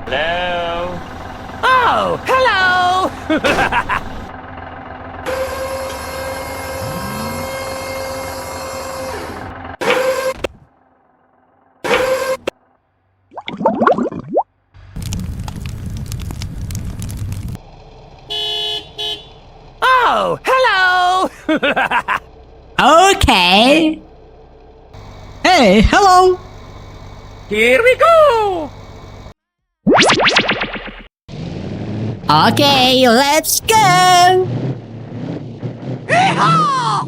Hello? Oh, hello! Oh, hello! Okay. Hey, hello. Here we go! Okay, let's go. Yeehaw!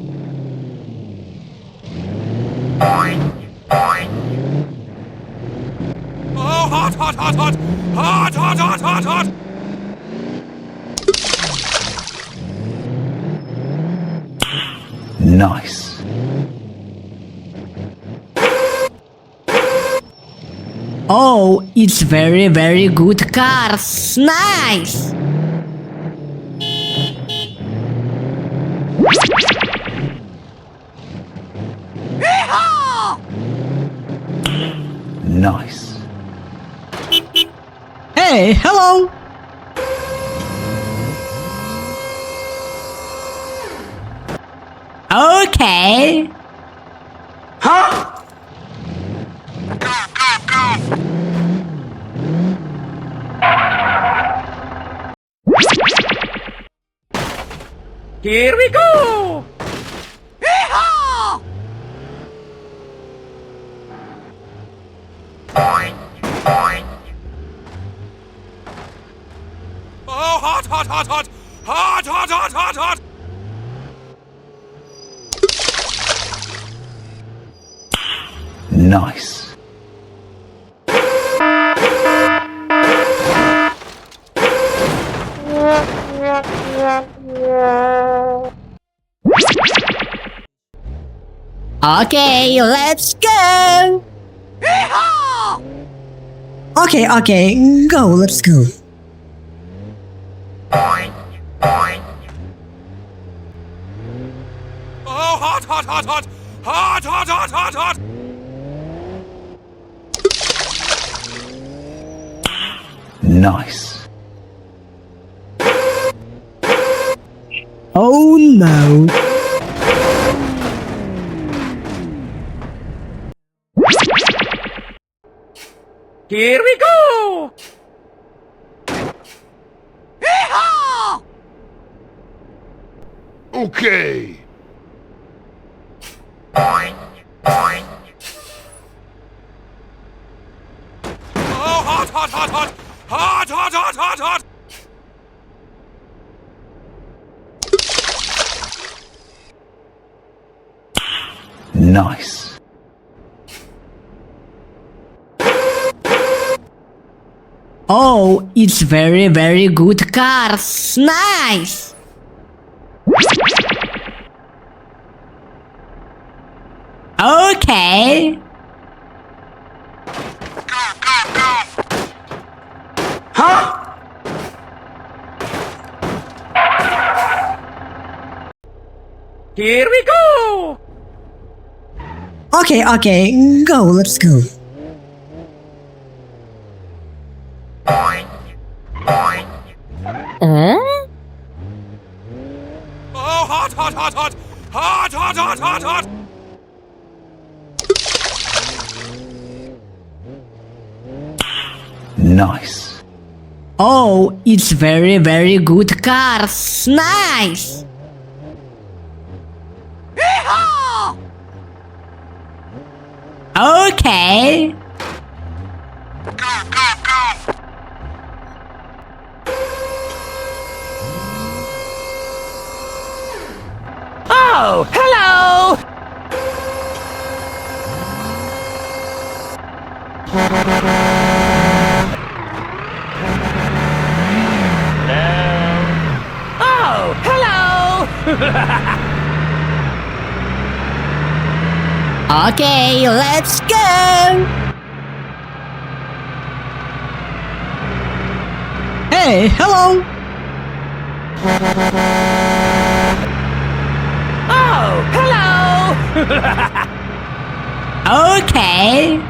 Oh, hot, hot, hot, hot! Hot, hot, hot, hot, hot! Nice. Oh, it's very, very good cars. Nice. Yeehaw! Nice. Hey, hello. Okay. Huh? Go, go, go! Here we go! Yeehaw! Oh, hot, hot, hot, hot! Hot, hot, hot, hot, hot! Nice. Okay, let's go. Yeehaw! Okay, go, let's go. Oh, hot, hot, hot, hot! Hot, hot, hot, hot, hot! Nice. Oh no. Here we go! Yeehaw! Okay. Oh, hot, hot, hot, hot! Hot, hot, hot, hot, hot! Nice. Oh, it's very, very good cars. Nice. Okay. Go, go, go! Huh? Here we go! Okay, go, let's go. Oh, hot, hot, hot, hot! Hot, hot, hot, hot, hot! Nice. Oh, it's very, very good cars. Nice. Yeehaw! Okay. Go, go, go! Oh, hello! Oh, hello! Okay, let's go. Hey, hello. Oh, hello! Okay.